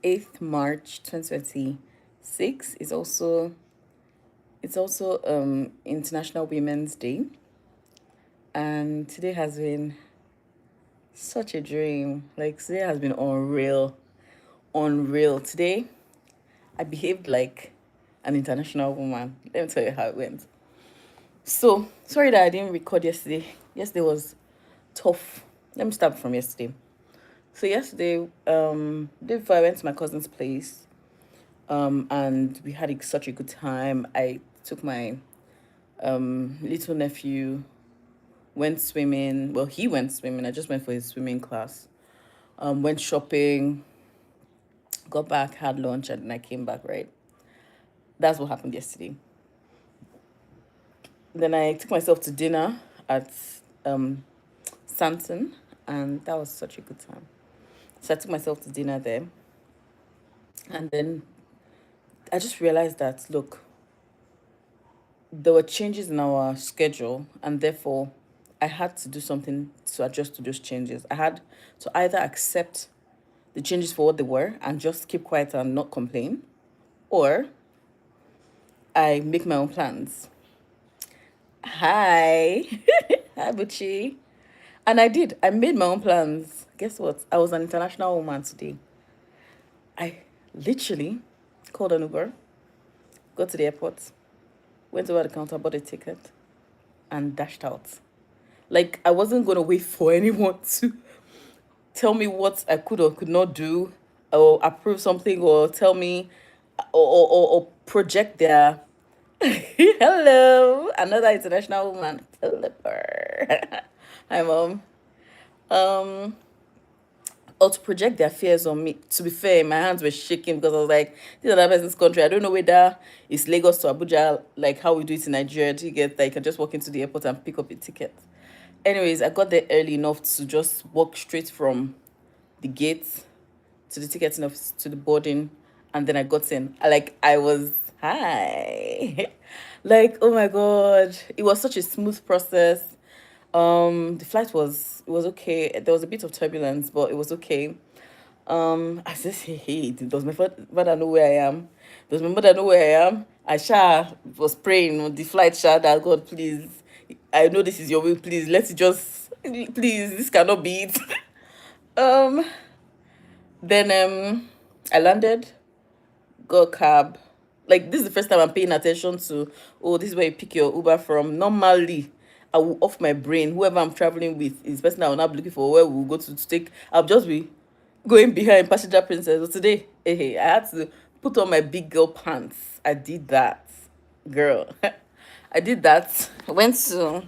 8th March 2026 is also International Women's Day, and today has been such a dream. Like today has been unreal, unreal. Today I behaved like an international woman. Let me tell you how it went. So sorry that I didn't record yesterday. Yesterday was tough. Let me start from yesterday. So yesterday, day before I went to my cousin's place, and we had such a good time. I took my little nephew, went swimming. Well, he went swimming. I just went for his swimming class. Went shopping, got back, had lunch, and then I came back. Right, that's what happened yesterday. Then I took myself to dinner at um Santon, and that was such a good time. So I took myself to dinner there, and then I just realized that look, there were changes in our schedule, and therefore I had to do something to adjust to those changes. I had to either accept the changes for what they were and just keep quiet and not complain, or I make my own plans. Hi. Hi, Buchi. And I did. I made my own plans. Guess what? I was an international woman today. I literally called an Uber, got to the airport, went over the counter, bought a ticket, and dashed out. Like, I wasn't going to wait for anyone to tell me what I could or could not do, or approve something, or tell me, or project their hello, another international woman. Hello. Hi, mom. Um, or to project their fears on me. To be fair, my hands were shaking because I was like, this is another person's country. I don't know whether it's Lagos to Abuja, like how we do it in Nigeria. Do you get that you can just walk into the airport and pick up a ticket? Anyways, I got there early enough to just walk straight from the gate to the ticketing office to the boarding, and then I got in. I was hi, like oh my god, it was such a smooth process. The flight was okay. There was a bit of turbulence, but it was okay. I just hate. Does my father know where I am? Does my mother know where I am? I was praying on the flight, that God, please, I know this is your will. Please, let's just, please, this cannot be it. um, then I landed, got a cab. Like this is the first time I'm paying attention to. Oh, this is where you pick your Uber from. Normally, I will off my brain. Whoever I'm traveling with is the person I will not be looking for where we'll go to take. I'll just be going behind passenger princess. But today, hey, I had to put on my big girl pants. I did that, girl. I did that. I went to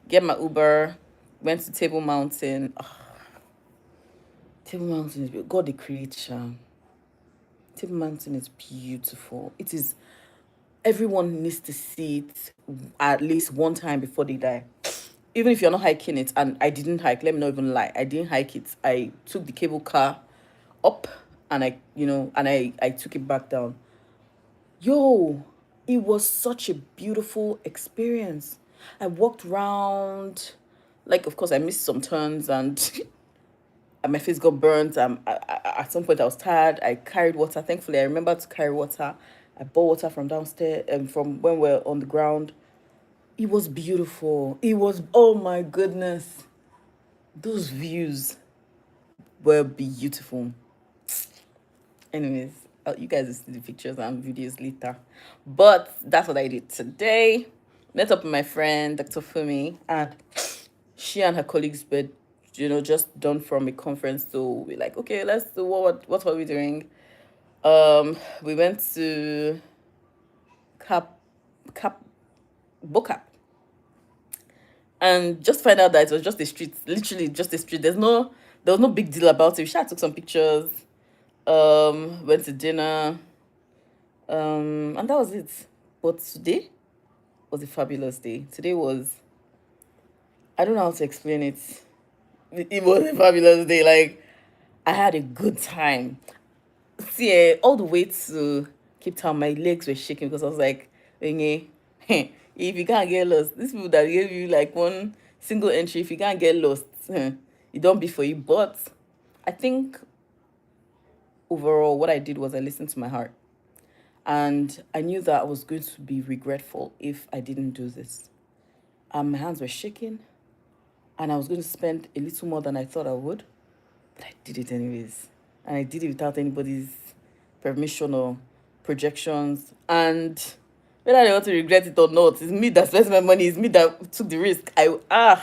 get my Uber. Went to Table Mountain. Oh, Table Mountain is God the creator. Table Mountain is beautiful. It is. Everyone needs to see it at least one time before they die. Even if you're not hiking it, and I didn't hike. Let me not even lie. I didn't hike it. I took the cable car up, and I took it back down. Yo, it was such a beautiful experience. I walked around, like of course I missed some turns and and my face got burnt. At some point I was tired. I carried water. Thankfully, I remembered to carry water. I bought water from downstairs and from when we're on the ground. It was beautiful. It was, oh my goodness. Those views were beautiful. Anyways, you guys will see the pictures and videos later. But that's what I did today. Met up with my friend, Dr. Fumi, and she and her colleagues were, just done from a conference. So we're like, okay, let's do what are we doing? We went to Cap Bocap, and just find out that it was just a street, literally just a street. There was no big deal about it. We sure took some pictures, went to dinner, and that was it. But today was a fabulous day. Today was, I don't know how to explain it. It was a fabulous day. Like, I had a good time. See, all the way to Cape Town, my legs were shaking because I was like, "Enye, if you can't get lost, these people that gave you like one single entry, if you can't get lost, it don't be for you." But I think overall, what I did was I listened to my heart. And I knew that I was going to be regretful if I didn't do this. My hands were shaking, and I was going to spend a little more than I thought I would, but I did it anyways. And I did it without anybody's permission or projections. And whether I want to regret it or not, it's me that spent my money, it's me that took the risk. God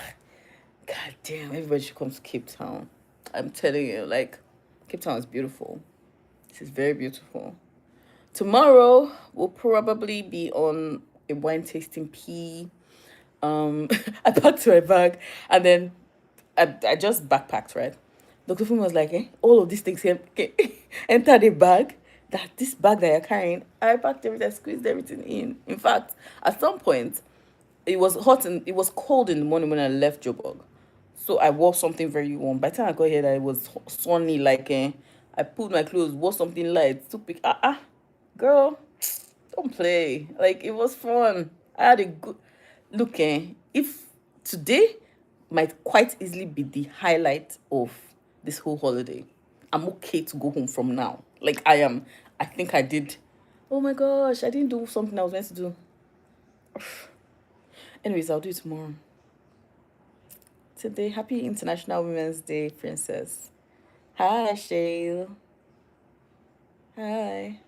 damn, everybody should come to Cape Town. I'm telling you, like, Cape Town is beautiful. This is very beautiful. Tomorrow will probably be on a wine tasting pee. I packed my bag, and then I just backpacked, right? Dr. Fumi was like, all of these things here enter the bag. That this bag that you're carrying, I packed everything, I squeezed everything in. In fact, at some point, it was hot and it was cold in the morning when I left Joburg. So I wore something very warm. By the time I got here, it was sunny, like, I pulled my clothes, wore something light, took pic. Girl, don't play. Like, it was fun. I had a good look. If today might quite easily be the highlight of this whole holiday, I'm okay to go home from now. Like, I am. I think I did. Oh my gosh, I didn't do something I was meant to do. Anyways, I'll do it tomorrow. Today, happy International Women's Day, Princess. Hi, Shale. Hi.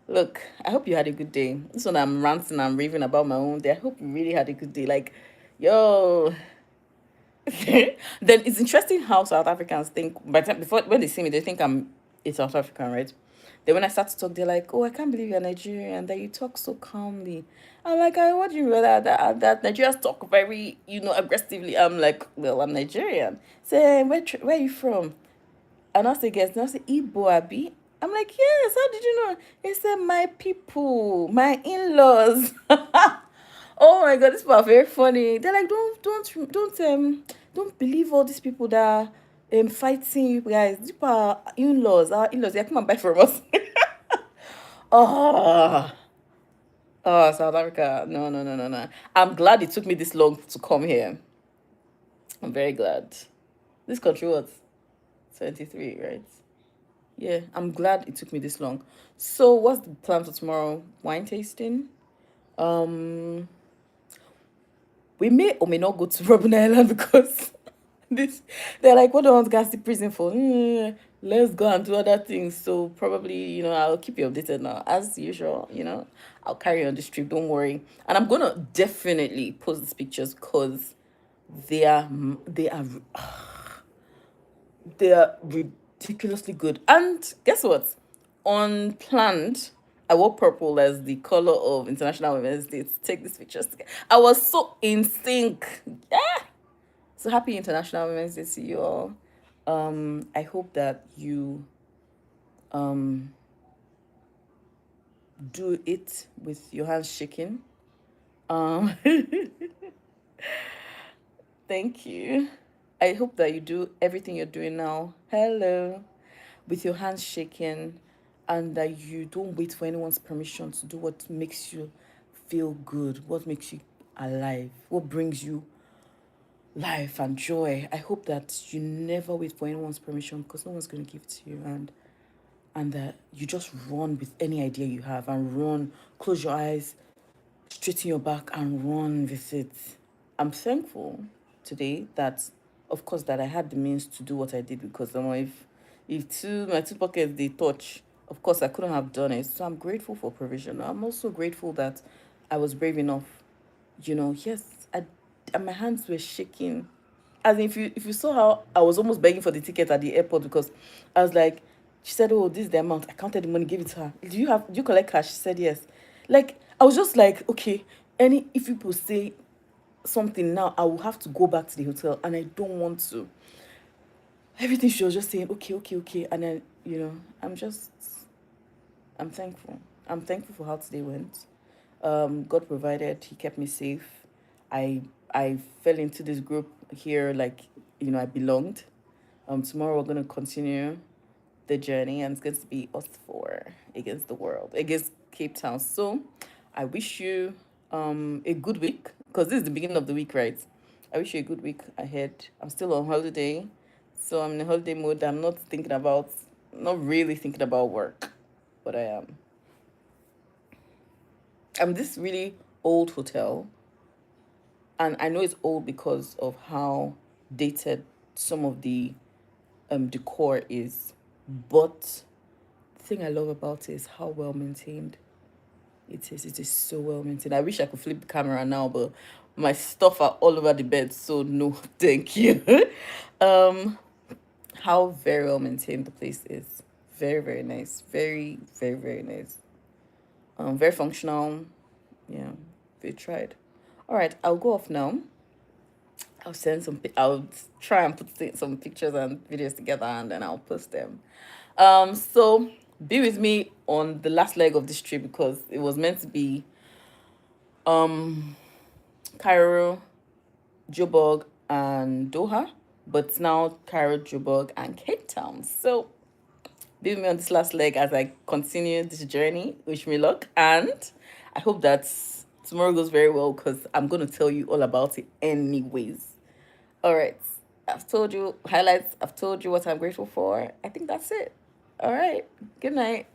Look, I hope you had a good day. This one I'm ranting and raving about my own day. I hope you really had a good day. Like, yo. Then it's interesting how South Africans think by the time before when they see me, they think I'm a South African, right? Then when I start to talk, they're like, "Oh, I can't believe you're Nigerian, that you talk so calmly." I'm like, "I what do you realize that Nigerians talk very, aggressively?" I'm like, "Well, I'm Nigerian." Say, where are you from? And I say, guess, and I say, Igbo, Abi. I'm like, yes, how did you know? He said, my people, my in-laws. Oh my god, these people are very funny. They're like, don't believe all these people that fighting you guys. These people are in-laws, our in-laws. They come and buy from us. Oh, oh, South Africa. No, no, no, no, no. I'm glad it took me this long to come here. I'm very glad. This country was 23, right? Yeah, I'm glad it took me this long. So, what's the plan for tomorrow? Wine tasting. Um, we may or may not go to Robben Island because this they're like, what do I want to go to prison for? Let's go and do other things. So probably, I'll keep you updated now. As usual, I'll carry on this trip. Don't worry. And I'm gonna definitely post these pictures because they are they are they are ridiculously good. And guess what? Unplanned, I wore purple as the color of International Women's Day to take these pictures together. I was so in sync. Yeah. So happy International Women's Day to you all. I hope that you do it with your hands shaking. Thank you. I hope that you do everything you're doing now. Hello. With your hands shaking, and that you don't wait for anyone's permission to do what makes you feel good, what makes you alive, what brings you life and joy. I hope that you never wait for anyone's permission because no one's going to give it to you, and that you just run with any idea you have and run, close your eyes, straighten your back and run with it. I'm thankful today that, of course, that I had the means to do what I did because if my two pockets they touch, of course I couldn't have done it. So I'm grateful for provision. I'm also grateful that I was brave enough. Yes, and my hands were shaking. As if you saw how I was almost begging for the ticket at the airport because I was like, she said, "Oh, this is the amount." I counted the money, gave it to her. Do you collect cash? She said yes. Like I was just like, okay, if people say something now, I will have to go back to the hotel, and I don't want to. Everything she was just saying, okay, okay, okay, and then I'm thankful. I'm thankful for how today went. God provided. He kept me safe. I fell into this group here like I belonged. Tomorrow we're gonna continue the journey, and it's going to be us four against the world, against Cape Town. So I wish you a good week because this is the beginning of the week, right? I wish you a good week ahead. I'm still on holiday, so I'm in a holiday mode. I'm not thinking about not really thinking about work, but I am. I'm this really old hotel, and I know it's old because of how dated some of the decor is. But the thing I love about it is how well maintained it is. It is so well maintained. I wish I could flip the camera now, but my stuff are all over the bed, so no, thank you. um, how very well maintained the place is. Very, very nice. Very, very, very nice. Very functional. Yeah, they tried. All right, I'll go off now. I'll send some. I'll try and put some pictures and videos together, and then I'll post them. So be with me on the last leg of this trip because it was meant to be um Cairo, Joburg, and Doha, but it's now Cairo, Joburg, and Cape Town. So be with me on this last leg as I continue this journey. Wish me luck, and I hope that tomorrow goes very well because I'm gonna tell you all about it anyways. All right. I've told you highlights. I've told you what I'm grateful for. I think that's it. All right. Good night.